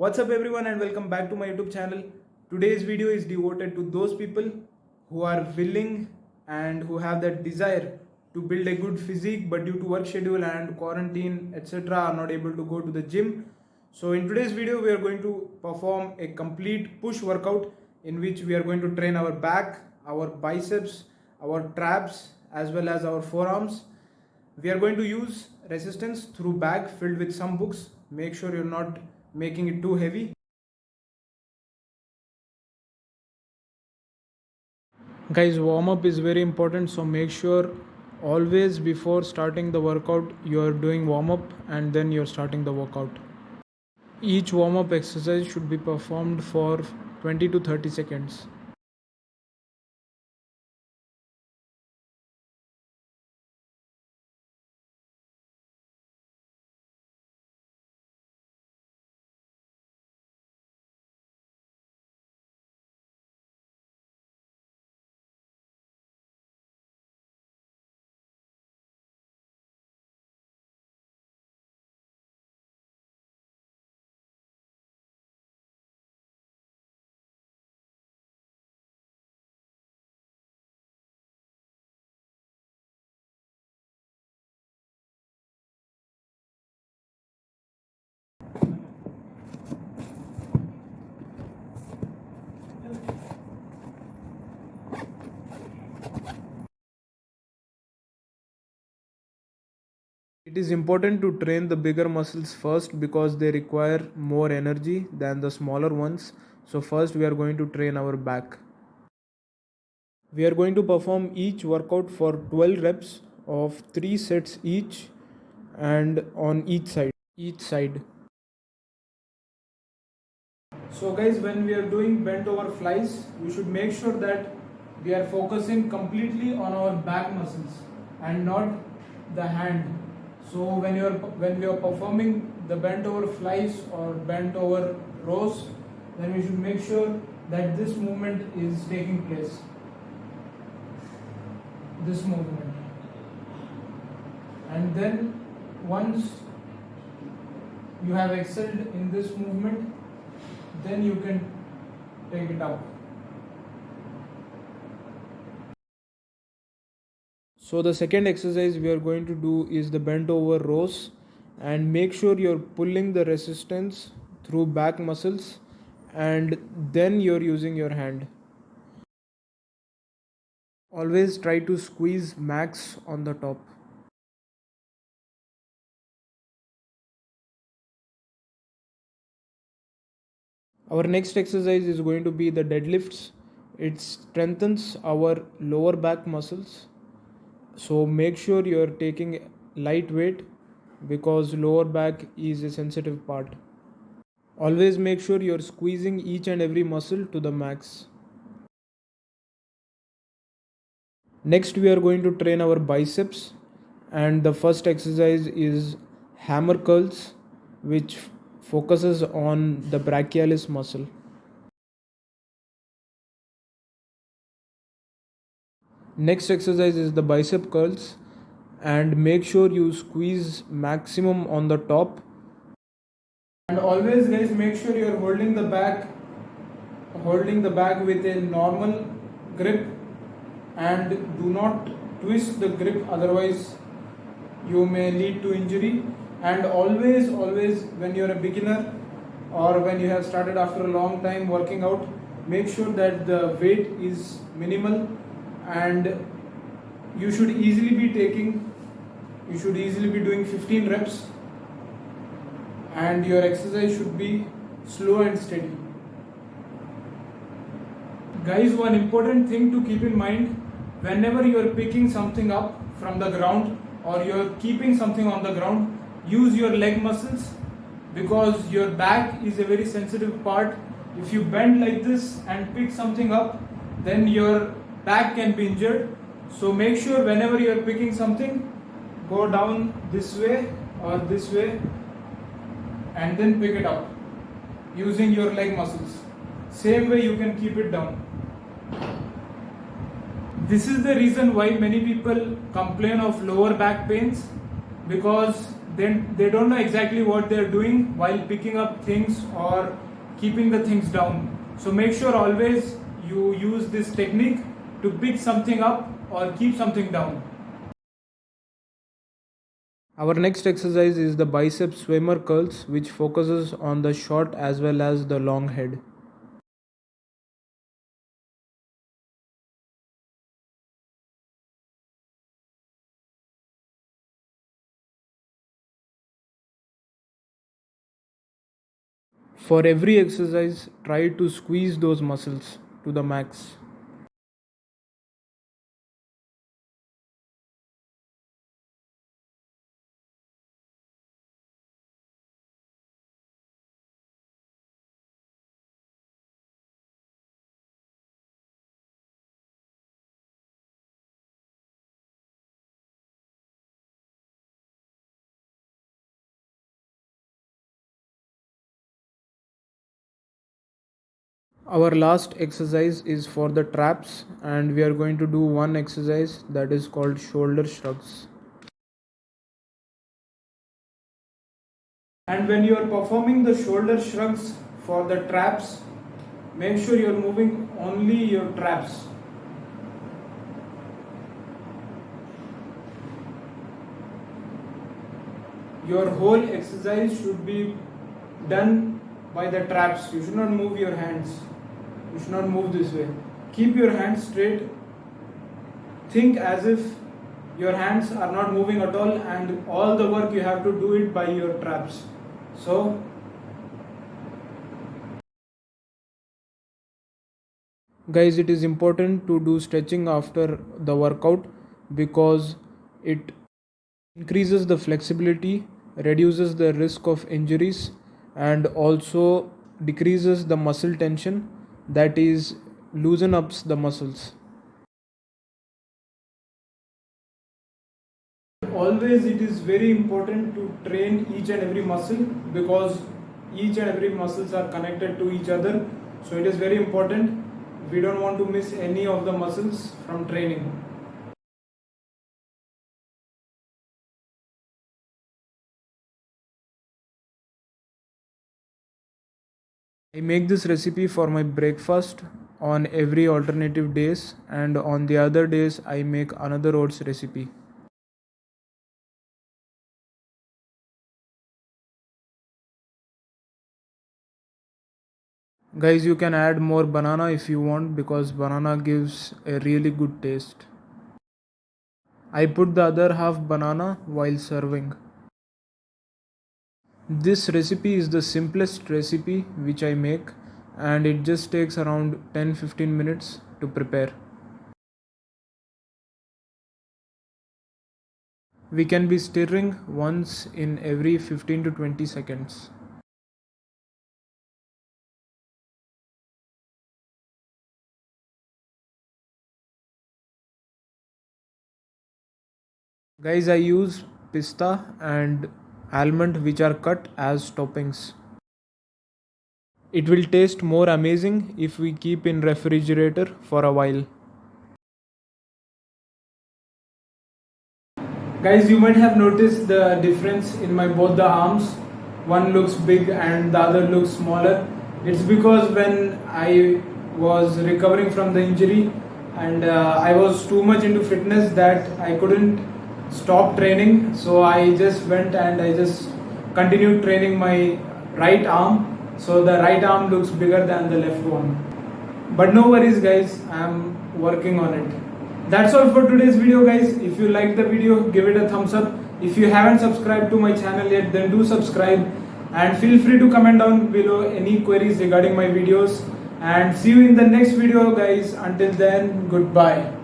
What's up everyone and welcome back to my YouTube channel. Today's video is devoted to those people who are willing and who have that desire to build a good physique but due to work schedule and quarantine etc are not able to go to the gym. So in today's video we are going to perform a complete push workout in which we are going to train our back, our biceps, our traps as well as our forearms. We are going to use resistance through bag filled with some books. Make sure you're not making it too heavy. Guys, warm up is very important, so make sure always before starting the workout you're doing warm up and then you're starting the workout. Each warm up exercise should be performed for 20 to 30 seconds. It is important to train the bigger muscles first because they require more energy than the smaller ones. So first we are going to train our back. We are going to perform each workout for 12 reps of 3 sets each and on each side. So guys, when we are doing bent over flies, we should make sure that we are focusing completely on our back muscles and not the hand. So when we are performing the bent over flies or bent over rows, then we should make sure that this movement is taking place. This movement. And then once you have excelled in this movement, then you can take it up. So the second exercise we are going to do is the bent over rows, and make sure you're pulling the resistance through back muscles and then you're using your hand. Always try to squeeze max on the top. Our next exercise is going to be the deadlifts. It strengthens our lower back muscles. So make sure you're taking light weight because lower back is a sensitive part. Always make sure you're squeezing each and every muscle to the max. Next we are going to train our biceps, and the first exercise is hammer curls, which focuses on the brachialis muscle. Next exercise is the bicep curls, and make sure you squeeze maximum on the top. And always guys, make sure you're holding the bag with a normal grip and do not twist the grip, otherwise you may lead to injury. And always when you're a beginner or when you have started after a long time working out, make sure that the weight is minimal and you should easily be doing 15 reps, and your exercise should be slow and steady. Guys, one important thing to keep in mind, whenever you are picking something up from the ground or you are keeping something on the ground, use your leg muscles because your back is a very sensitive part. If you bend like this and pick something up, then your back can be injured. So make sure whenever you are picking something, go down this way or this way and then pick it up using your leg muscles. Same way you can keep it down. This is the reason why many people complain of lower back pains, because then they don't know exactly what they're doing while picking up things or keeping the things down. So make sure always you use this technique to pick something up or keep something down. Our next exercise is the bicep swimmer curls, which focuses on the short as well as the long head. For every exercise, try to squeeze those muscles to the max. Our last exercise is for the traps, and we are going to do one exercise that is called shoulder shrugs. And when you are performing the shoulder shrugs for the traps, make sure you are moving only your traps. Your whole exercise should be done by the traps. You should not move your hands. You should not move this way. Keep your hands straight. Think as if your hands are not moving at all, and all the work you have to do it by your traps. So guys, it is important to do stretching after the workout because it increases the flexibility, reduces the risk of injuries, and also decreases the muscle tension, that is loosen up the muscles. Always it is very important to train each and every muscle because each and every muscles are connected to each other. So it is very important. We don't want to miss any of the muscles from training. I make this recipe for my breakfast on every alternative days, and on the other days I make another oats recipe. Guys, you can add more banana if you want because banana gives a really good taste. I put the other half banana while serving. This recipe is the simplest recipe which I make, and it just takes around 10-15 minutes to prepare. We can be stirring once in every 15 to 20 seconds. Guys, I use pista and almond which are cut as toppings. It will taste more amazing if we keep in refrigerator for a while. Guys, you might have noticed the difference in my both the arms. One looks big and the other looks smaller. It's because when I was recovering from the injury and I was too much into fitness that I couldn't stop training. So I just went and I just continued training my right arm. So the right arm looks bigger than the left one. But no worries guys, I am working on it. That's all for today's video guys. If you liked the video, give it a thumbs up. If you haven't subscribed to my channel yet, then do subscribe. And feel free to comment down below any queries regarding my videos. And see you in the next video guys. Until then, goodbye.